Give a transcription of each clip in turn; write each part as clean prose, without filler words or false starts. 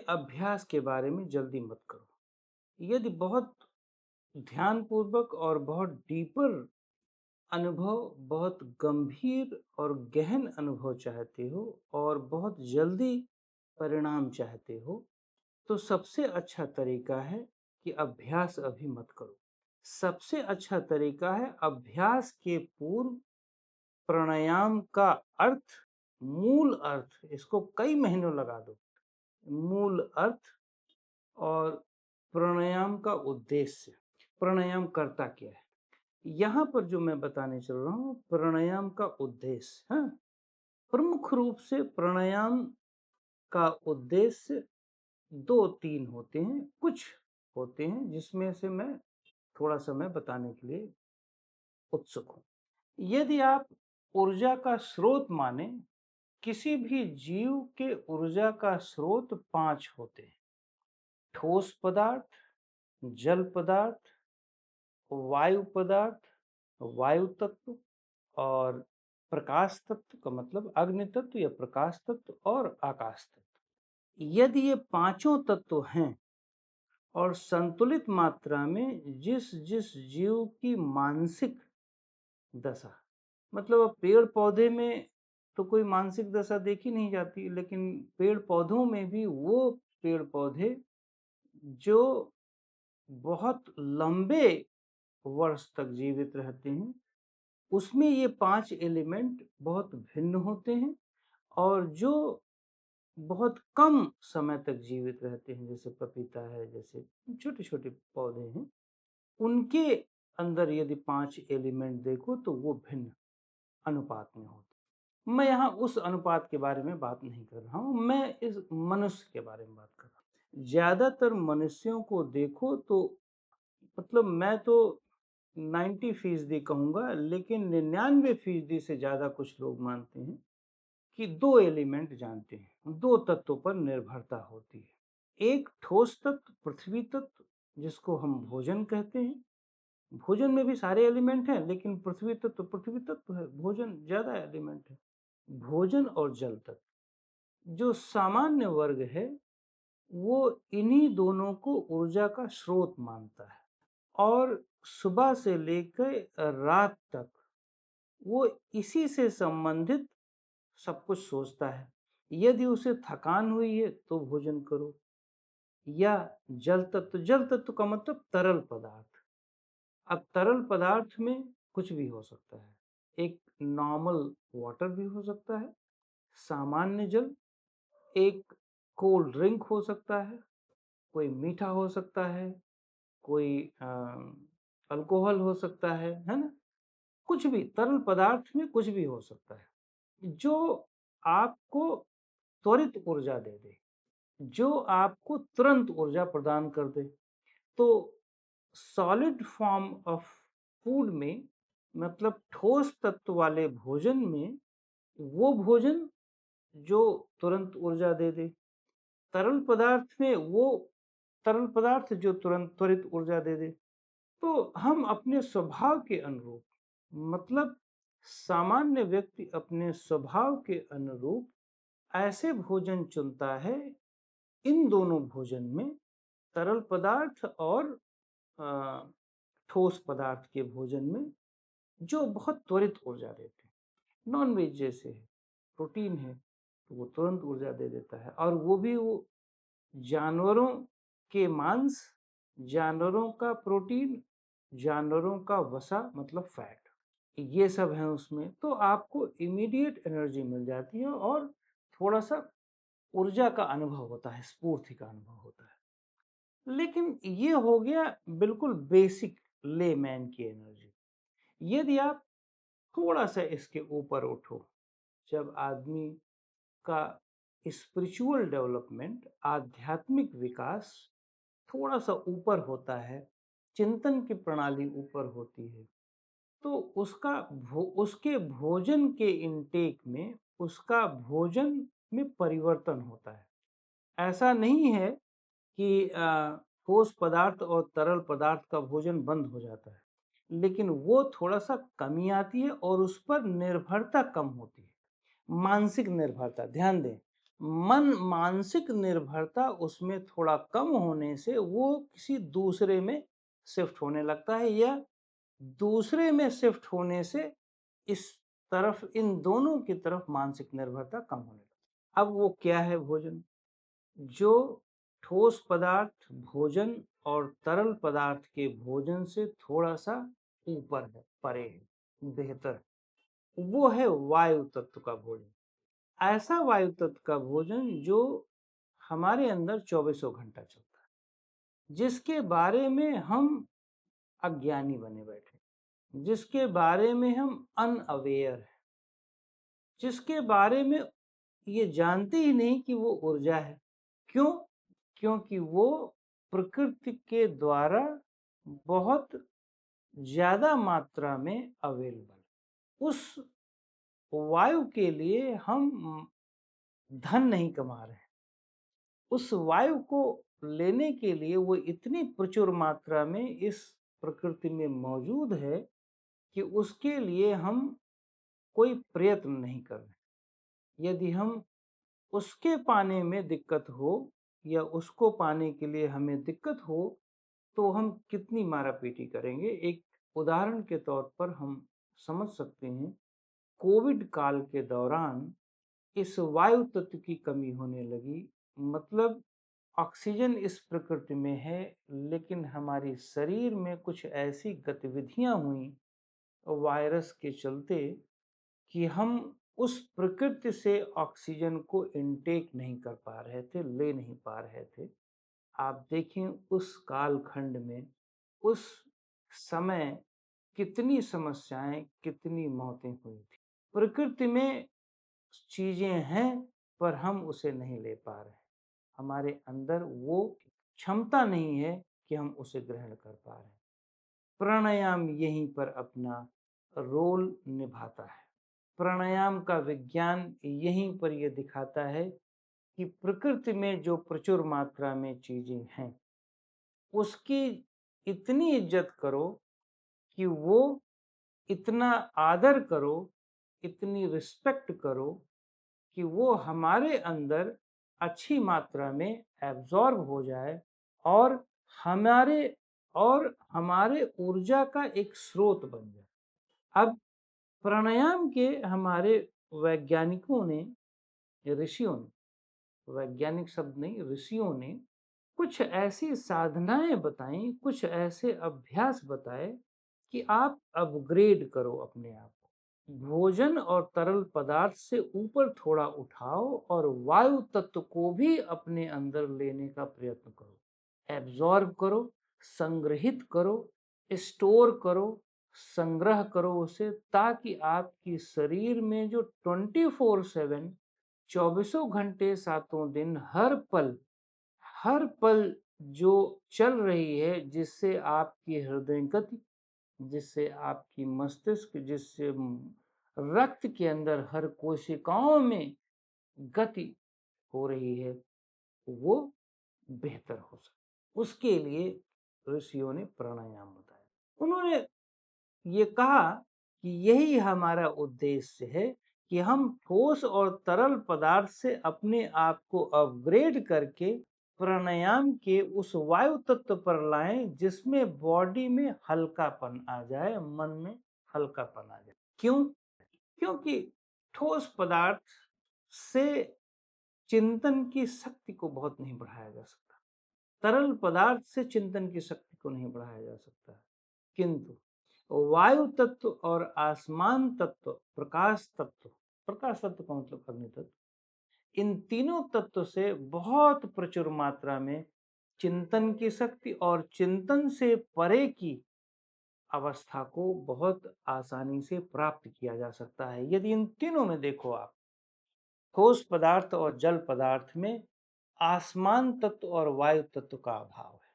अभ्यास के बारे में जल्दी मत करो। यदि बहुत ध्यानपूर्वक और बहुत डीपर अनुभव, बहुत गंभीर और गहन अनुभव चाहते हो और बहुत जल्दी परिणाम चाहते हो, तो सबसे अच्छा तरीका है कि अभ्यास अभी मत करो। सबसे अच्छा तरीका है अभ्यास के पूर्व प्राणायाम का अर्थ, मूल अर्थ, इसको कई महीनों लगा दो। मूल अर्थ और प्राणायाम का उद्देश्य, प्राणायाम करता क्या है, यहाँ पर जो मैं बताने चल रहा हूँ प्राणायाम का उद्देश्य। हाँ, प्रमुख रूप से प्राणायाम का उद्देश्य दो तीन होते हैं, कुछ होते हैं जिसमें से मैं थोड़ा समय बताने के लिए उत्सुक हूँ। यदि आप ऊर्जा का स्रोत माने, किसी भी जीव के ऊर्जा का स्रोत पांच होते हैं: ठोस पदार्थ, जल पदार्थ, वायु पदार्थ, वायु तत्व और प्रकाश तत्व का मतलब अग्नि तत्व या प्रकाश तत्व और आकाश तत्व। यदि ये पांचों तत्व हैं और संतुलित मात्रा में जिस जिस जीव की मानसिक दशा, मतलब अब पेड़ पौधे में तो कोई मानसिक दशा देखी नहीं जाती, लेकिन पेड़ पौधों में भी वो पेड़ पौधे जो बहुत लंबे वर्ष तक जीवित रहते हैं, उसमें ये पांच एलिमेंट बहुत भिन्न होते हैं। और जो बहुत कम समय तक जीवित रहते हैं, जैसे पपीता है, जैसे छोटे छोटे पौधे हैं, उनके अंदर यदि पांच एलिमेंट देखो तो वो भिन्न अनुपात में होते हैं। मैं यहाँ उस अनुपात के बारे में बात नहीं कर रहा हूँ, मैं इस मनुष्य के बारे में बात कर रहा हूँ। ज्यादातर मनुष्यों को देखो तो, मतलब मैं तो 90% कहूँगा, लेकिन 99% से ज़्यादा कुछ लोग मानते हैं कि दो एलिमेंट जानते हैं, दो तत्वों पर निर्भरता होती है। एक ठोस तत्व, पृथ्वी तत्व, जिसको हम भोजन कहते हैं। भोजन में भी सारे एलिमेंट हैं, लेकिन पृथ्वी तत्व है, भोजन ज़्यादा एलिमेंट है। भोजन और जल तत्व, जो सामान्य वर्ग है, वो इन्हीं दोनों को ऊर्जा का स्रोत मानता है और सुबह से लेकर रात तक वो इसी से संबंधित सब कुछ सोचता है। यदि उसे थकान हुई है तो भोजन करो। या जल तत्व का मतलब तरल पदार्थ। अब तरल पदार्थ में कुछ भी हो सकता है, एक नॉर्मल वाटर भी हो सकता है, सामान्य जल, एक कोल्ड ड्रिंक हो सकता है, कोई मीठा हो सकता है, कोई अल्कोहल हो सकता है ना। कुछ भी तरल पदार्थ में कुछ भी हो सकता है जो आपको त्वरित ऊर्जा दे दे, जो आपको तुरंत ऊर्जा प्रदान कर दे। तो सॉलिड फॉर्म ऑफ फूड में, मतलब ठोस तत्व वाले भोजन में, वो भोजन जो तुरंत ऊर्जा दे दे। तरल पदार्थ में वो तरल पदार्थ जो तुरंत त्वरित ऊर्जा दे दे। तो हम अपने स्वभाव के अनुरूप, मतलब सामान्य व्यक्ति अपने स्वभाव के अनुरूप ऐसे भोजन चुनता है, इन दोनों भोजन में, तरल पदार्थ और अ, ठोस पदार्थ के भोजन में, जो बहुत त्वरित ऊर्जा देते हैं। नॉन वेज जैसे है, प्रोटीन है, तो वो तुरंत ऊर्जा दे देता है, और वो भी वो जानवरों के मांस, जानवरों का प्रोटीन, जानवरों का वसा मतलब फैट, ये सब है उसमें। तो आपको इमीडिएट एनर्जी मिल जाती है और थोड़ा सा ऊर्जा का अनुभव होता है, स्फूर्ति का अनुभव होता है। लेकिन ये हो गया बिल्कुल बेसिक लेमैन की एनर्जी। यदि आप थोड़ा सा इसके ऊपर उठो, जब आदमी का स्पिरिचुअल डेवलपमेंट, आध्यात्मिक विकास थोड़ा सा ऊपर होता है, चिंतन की प्रणाली ऊपर होती है, तो उसके भोजन के इनटेक में, उसका भोजन में परिवर्तन होता है। ऐसा नहीं है कि ठोस पदार्थ और तरल पदार्थ का भोजन बंद हो जाता है, लेकिन वो थोड़ा सा कमी आती है और उस पर निर्भरता कम होती है। मानसिक निर्भरता, ध्यान दें, मानसिक निर्भरता उसमें थोड़ा कम होने से वो किसी दूसरे में शिफ्ट होने लगता है, या दूसरे में शिफ्ट होने से इस तरफ, इन दोनों की तरफ मानसिक निर्भरता कम होने लगती है। अब वो क्या है भोजन? जो ठोस पदार्थ भोजन और तरल पदार्थ के भोजन से थोड़ा सा ऊपर है, परे है, बेहतर है, वो है वायु तत्व का भोजन। ऐसा वायु तत्व का भोजन जो हमारे अंदर चौबीसों घंटा चलता है, जिसके बारे में हम अज्ञानी बने बैठे, जिसके बारे में हम अनअवेयर हैं, जिसके बारे में ये जानते ही नहीं कि वो ऊर्जा है। क्यों? क्योंकि वो प्रकृति के द्वारा बहुत ज्यादा मात्रा में अवेलेबल। उस वायु के लिए हम धन नहीं कमा रहे हैं, उस वायु को लेने के लिए वो इतनी प्रचुर मात्रा में इस प्रकृति में मौजूद है कि उसके लिए हम कोई प्रयत्न नहीं कर रहे। यदि हम उसके पाने में दिक्कत हो, या उसको पाने के लिए हमें दिक्कत हो, तो हम कितनी मारापीटी करेंगे। एक उदाहरण के तौर पर हम समझ सकते हैं, कोविड काल के दौरान इस वायु तत्व की कमी होने लगी। मतलब ऑक्सीजन इस प्रकृति में है, लेकिन हमारी शरीर में कुछ ऐसी गतिविधियां हुई वायरस के चलते कि हम उस प्रकृति से ऑक्सीजन को इनटेक नहीं कर पा रहे थे, ले नहीं पा रहे थे। आप देखें उस कालखंड में, उस समय कितनी समस्याएं, कितनी मौतें हुई थी। प्रकृति में चीजें हैं, पर हम उसे नहीं ले पा रहे, हमारे अंदर वो क्षमता नहीं है कि हम उसे ग्रहण कर पा रहे हैं। प्राणायाम यहीं पर अपना रोल निभाता है। प्राणायाम का विज्ञान यहीं पर यह दिखाता है कि प्रकृति में जो प्रचुर मात्रा में चीजें हैं, उसकी इतनी इज्जत करो कि वो, इतना आदर करो, इतनी रिस्पेक्ट करो कि वो हमारे अंदर अच्छी मात्रा में एब्जॉर्ब हो जाए, और हमारे हमारे ऊर्जा का एक स्रोत बन जाए। अब प्राणायाम के हमारे वैज्ञानिकों ने, ऋषियों ने, वैज्ञानिक शब्द नहीं, ऋषियों ने कुछ ऐसी साधनाएं बताई, कुछ ऐसे अभ्यास बताए कि आप अपग्रेड करो अपने आप को, भोजन और तरल पदार्थ से ऊपर थोड़ा उठाओ, और वायु तत्व को भी अपने अंदर लेने का प्रयत्न करो, एब्जॉर्ब करो, संग्रहित करो, स्टोर करो, संग्रह करो उसे, ताकि आपकी शरीर में जो 24/7, चौबीसों घंटे सातों दिन, हर पल जो चल रही है, जिससे आपकी हृदय गति, जिससे आपकी मस्तिष्क, जिससे रक्त के अंदर हर कोशिकाओं में गति हो रही है, वो बेहतर हो सके, उसके लिए ऋषियों ने प्राणायाम बताया। उन्होंने ये कहा कि यही हमारा उद्देश्य है कि हम ठोस और तरल पदार्थ से अपने आप को अपग्रेड करके प्राणायाम के उस वायु तत्व पर लाएं, जिसमें बॉडी में हल्कापन आ जाए, मन में हल्कापन आ जाए। क्यों? क्योंकि ठोस पदार्थ से चिंतन की शक्ति को बहुत नहीं बढ़ाया जा सकता, तरल पदार्थ से चिंतन की शक्ति को नहीं बढ़ाया जा सकता, किंतु वायु तत्व और आसमान तत्व, प्रकाश तत्व का मतलब अग्नि तत्व, इन तीनों तत्व से बहुत प्रचुर मात्रा में चिंतन की शक्ति और चिंतन से परे की अवस्था को बहुत आसानी से प्राप्त किया जा सकता है। यदि इन तीनों में देखो आप, ठोस पदार्थ और जल पदार्थ में आसमान तत्व और वायु तत्व का अभाव है,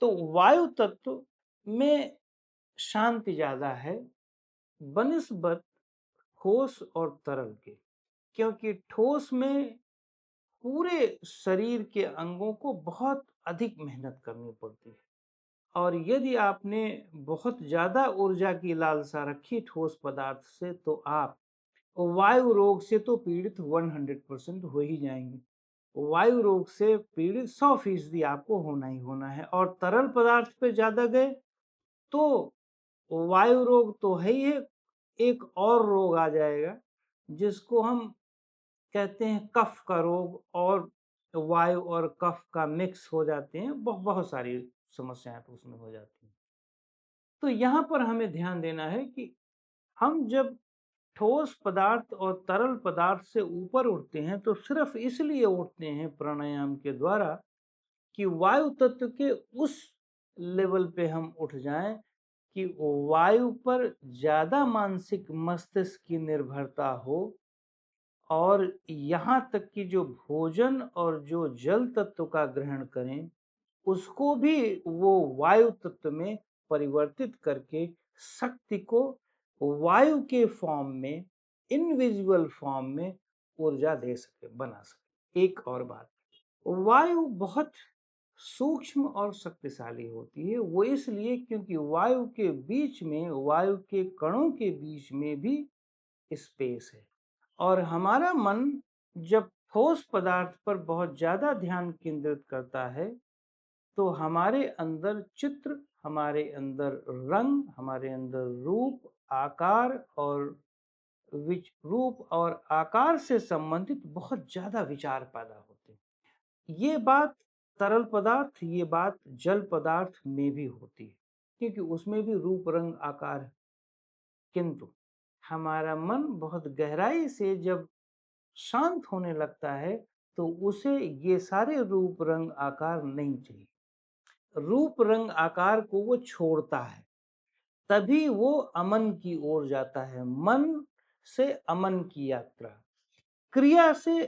तो वायु तत्व में शांति ज्यादा है बनिस्बत ठोस और तरल के। क्योंकि ठोस में पूरे शरीर के अंगों को बहुत अधिक मेहनत करनी पड़ती है, और यदि आपने बहुत ज्यादा ऊर्जा की लालसा रखी ठोस पदार्थ से, तो आप वायु रोग से तो पीड़ित 100% हो ही जाएंगे। वायु रोग से पीड़ित 100% आपको होना ही होना है। और तरल पदार्थ पे ज्यादा गए तो वायु रोग तो है ही है, एक और रोग आ जाएगा जिसको हम कहते हैं कफ का रोग। और वायु और कफ का मिक्स हो जाते हैं, बहुत सारी समस्याएं तो उसमें हो जाती हैं। तो यहाँ पर हमें ध्यान देना है कि हम जब ठोस पदार्थ और तरल पदार्थ से ऊपर उठते हैं तो सिर्फ इसलिए उठते हैं प्राणायाम के द्वारा कि वायु तत्व के उस लेवल पे हम उठ जाएं कि वायु पर ज्यादा मानसिक मस्तिष्क की निर्भरता हो, और यहाँ तक कि जो भोजन और जो जल तत्व का ग्रहण करें उसको भी वो वायु तत्व में परिवर्तित करके शक्ति को वायु के फॉर्म में, इनविजिबल फॉर्म में ऊर्जा दे सके, बना सके। एक और बात, वायु बहुत सूक्ष्म और शक्तिशाली होती है। वो इसलिए क्योंकि वायु के बीच में, वायु के कणों के बीच में भी स्पेस है। और हमारा मन जब ठोस पदार्थ पर बहुत ज्यादा ध्यान केंद्रित करता है तो हमारे अंदर चित्र, हमारे अंदर रंग, हमारे अंदर रूप, आकार और रूप और आकार से संबंधित बहुत ज्यादा विचार पैदा होते हैं। ये बात तरल पदार्थ, ये बात जल पदार्थ में भी होती है क्योंकि उसमें भी रूप रंग आकार है। किंतु हमारा मन बहुत गहराई से जब शांत होने लगता है तो उसे ये सारे रूप रंग आकार नहीं चाहिए। रूप रंग आकार को वो छोड़ता है, तभी वो अमन की ओर जाता है। मन से अमन की यात्रा, क्रिया से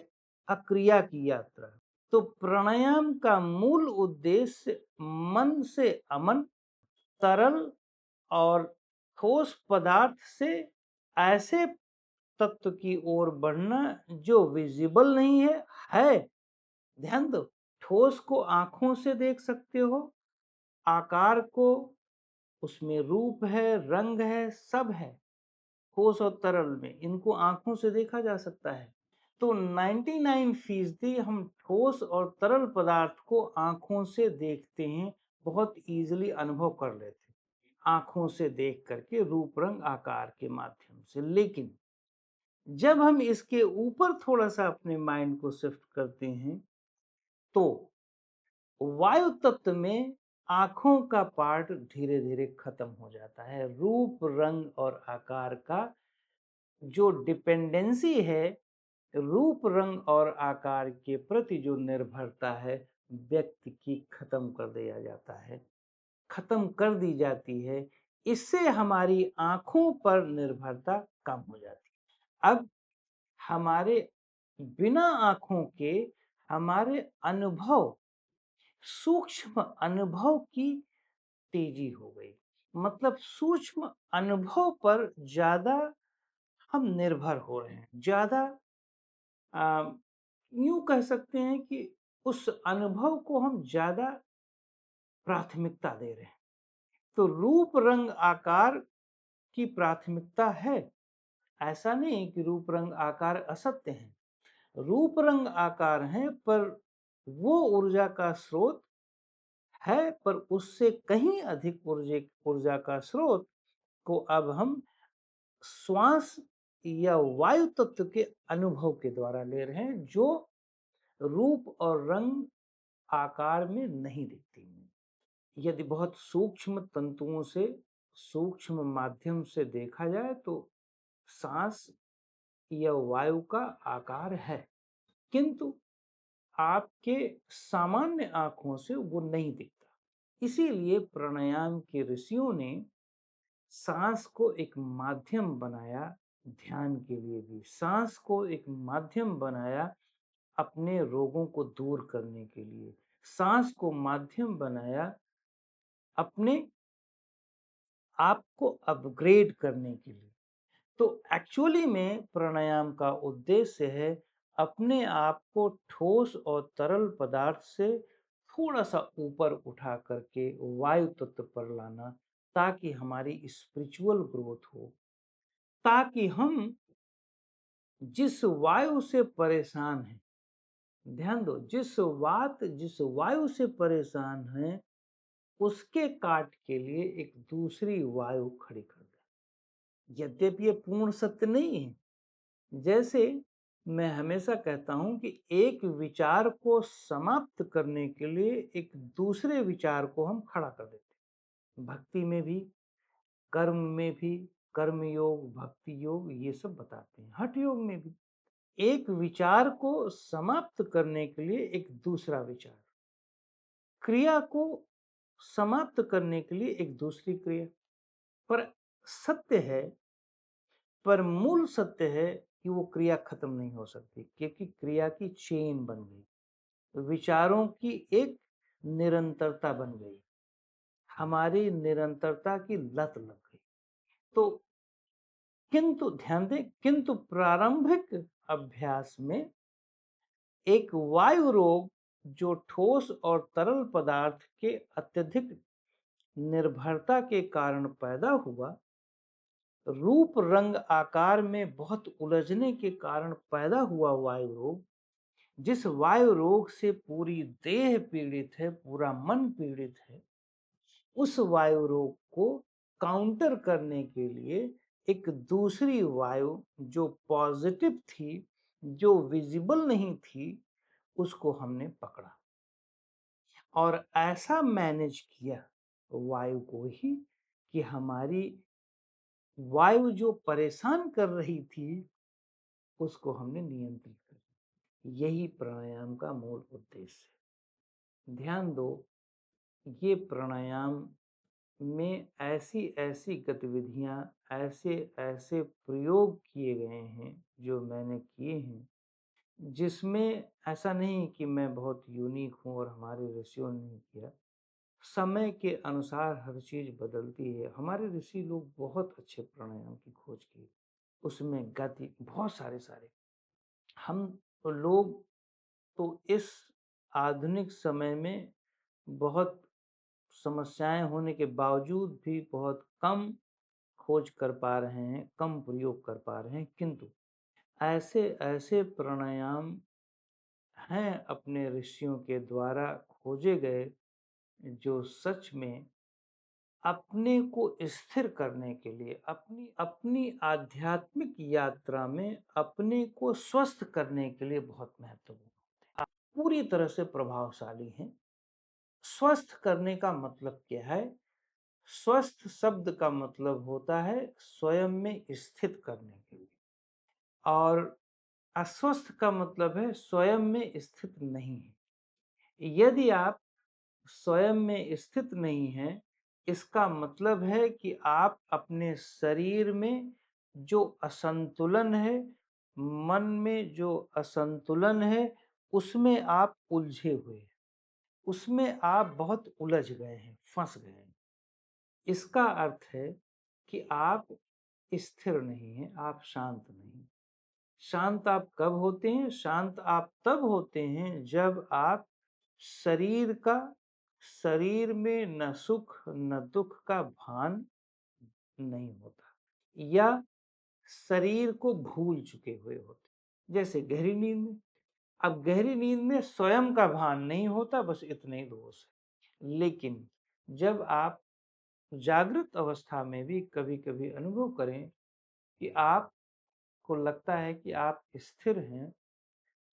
अक्रिया की यात्रा। तो प्राणायाम का मूल उद्देश्य मन से अमन, तरल और ठोस पदार्थ से ऐसे तत्व की ओर बढ़ना जो विजिबल नहीं है। ध्यान दो, ठोस को आंखों से देख सकते हो, आकार को, उसमें रूप है, रंग है, सब है। ठोस और तरल में इनको आंखों से देखा जा सकता है। तो 99% हम ठोस और तरल पदार्थ को आंखों से देखते हैं, बहुत इजीली अनुभव कर लेते हैं आंखों से देख करके, रूप रंग आकार के माध्यम से। लेकिन जब हम इसके ऊपर थोड़ा सा अपने माइंड को शिफ्ट करते हैं तो वायु तत्व में आंखों का पार्ट धीरे धीरे खत्म हो जाता है। रूप रंग और आकार का जो डिपेंडेंसी है, रूप रंग और आकार के प्रति जो निर्भरता है, व्यक्ति की खत्म कर दिया जाता है, खत्म कर दी जाती है। इससे हमारी आंखों पर निर्भरता कम हो जाती है। अब हमारे बिना आंखों के हमारे अनुभव, सूक्ष्म अनुभव की तेजी हो गई। मतलब सूक्ष्म अनुभव पर ज्यादा हम निर्भर हो रहे हैं, ज्यादा यूं कह सकते हैं कि उस अनुभव को हम ज्यादा प्राथमिकता दे रहे हैं। तो रूप रंग आकार की प्राथमिकता है, ऐसा नहीं कि रूप रंग आकार असत्य हैं। रूप रंग आकार हैं, पर वो ऊर्जा का स्रोत है, पर उससे कहीं अधिक ऊर्जा का स्रोत को अब हम श्वास या वायु तत्व के अनुभव के द्वारा ले रहे हैं, जो रूप और रंग आकार में नहीं दिखती। यदि बहुत सूक्ष्म तंतुओं से, सूक्ष्म माध्यम से देखा जाए तो सांस या वायु का आकार है, किंतु आपके सामान्य आंखों से वो नहीं दिखता। इसीलिए प्राणायाम के ऋषियों ने सांस को एक माध्यम बनाया, ध्यान के लिए भी सांस को एक माध्यम बनाया, अपने रोगों को दूर करने के लिए सांस को माध्यम बनाया, अपने आप को अपग्रेड करने के लिए। तो एक्चुअली में प्राणायाम का उद्देश्य है अपने आप को ठोस और तरल पदार्थ से थोड़ा सा ऊपर उठा करके वायु तत्व पर लाना, ताकि हमारी स्पिरिचुअल ग्रोथ हो, ताकि हम जिस वायु से परेशान है, ध्यान दो, जिस वायु से परेशान है, उसके काट के लिए एक दूसरी वायु खड़ी कर दे। यद्यपि ये पूर्ण सत्य नहीं है। जैसे मैं हमेशा कहता हूं कि एक विचार को समाप्त करने के लिए एक दूसरे विचार को हम खड़ा कर देते हैं। भक्ति में भी, कर्म में भी, कर्म योग, भक्ति योग, ये सब बताते हैं। हठ योग में भी एक विचार को समाप्त करने के लिए एक दूसरा विचार, क्रिया को समाप्त करने के लिए एक दूसरी क्रिया। पर सत्य है, पर मूल सत्य है कि वो क्रिया खत्म नहीं हो सकती, क्योंकि क्रिया की चेन बन गई, विचारों की एक निरंतरता बन गई, हमारी निरंतरता की लत लग गई। तो किंतु ध्यान दें, किंतु प्रारंभिक अभ्यास में एक वायु रोग जो ठोस और तरल पदार्थ के अत्यधिक निर्भरता के कारण पैदा हुआ, रूप रंग आकार में बहुत उलझने के कारण पैदा हुआ वायु रोग, जिस वायु रोग से पूरी देह पीड़ित है, पूरा मन पीड़ित है, उस वायु रोग को काउंटर करने के लिए एक दूसरी वायु जो पॉजिटिव थी, जो विजिबल नहीं थी, उसको हमने पकड़ा और ऐसा मैनेज किया वायु को ही कि हमारी वायु जो परेशान कर रही थी, उसको हमने नियंत्रित कर। यही प्राणायाम का मूल उद्देश्य है। ध्यान दो, ये प्राणायाम में ऐसी ऐसी गतिविधियां, ऐसे ऐसे प्रयोग किए गए हैं जो मैंने किए हैं, जिसमें ऐसा नहीं कि मैं बहुत यूनिक हूँ और हमारे ऋषियों ने नहीं किया। समय के अनुसार हर चीज बदलती है। हमारे ऋषि लोग बहुत अच्छे प्राणायाम की खोज की, उसमें गति बहुत सारे हम लोग तो इस आधुनिक समय में बहुत समस्याएं होने के बावजूद भी बहुत कम खोज कर पा रहे हैं, कम प्रयोग कर पा रहे हैं, किंतु ऐसे ऐसे प्राणायाम हैं अपने ऋषियों के द्वारा खोजे गए, जो सच में अपने को स्थिर करने के लिए, अपनी अपनी आध्यात्मिक यात्रा में अपने को स्वस्थ करने के लिए बहुत महत्वपूर्ण होते हैं, पूरी तरह से प्रभावशाली हैं। स्वस्थ करने का मतलब क्या है? स्वस्थ शब्द का मतलब होता है स्वयं में स्थित करने के लिए, और अस्वस्थ का मतलब है स्वयं में स्थित नहीं है। यदि आप स्वयं में स्थित नहीं हैं, इसका मतलब है कि आप अपने शरीर में जो असंतुलन है, मन में जो असंतुलन है, उसमें आप उलझे हुए हैं, उसमें आप बहुत उलझ गए हैं, फंस गए हैं। इसका अर्थ है कि आप स्थिर नहीं हैं, आप शांत नहीं। शांत आप कब होते हैं? शांत आप तब होते हैं जब आप शरीर का, शरीर में न सुख न दुख का भान नहीं होता, या शरीर को भूल चुके हुए होते। जैसे गहरी नींद में, अब गहरी नींद में स्वयं का भान नहीं होता, बस इतने ही दोष है। लेकिन जब आप जागृत अवस्था में भी कभी कभी अनुभव करें कि आपको लगता है कि आप स्थिर हैं,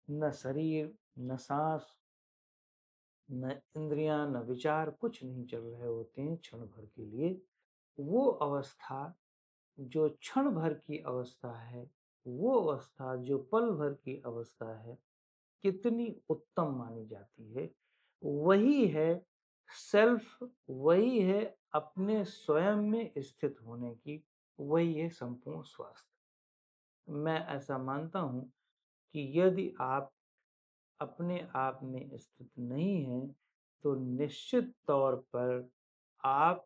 न शरीर, न सांस, न इंद्रियां, न विचार, कुछ नहीं चल रहे होते हैं क्षण भर के लिए, वो अवस्था, जो क्षण भर की अवस्था है, वो अवस्था जो पल भर की अवस्था है, कितनी उत्तम मानी जाती है। वही है सेल्फ, वही है अपने स्वयं में स्थित होने की, वही है संपूर्ण स्वास्थ्य। मैं ऐसा मानता हूं कि यदि आप अपने आप में स्थित नहीं हैं, तो निश्चित तौर पर आप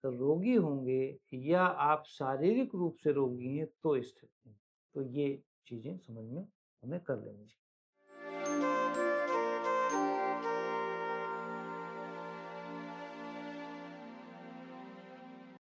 रोगी होंगे, या आप शारीरिक रूप से रोगी हैं तो स्थित हैं। तो ये चीजें समझ में हमें कर लेनी चाहिए।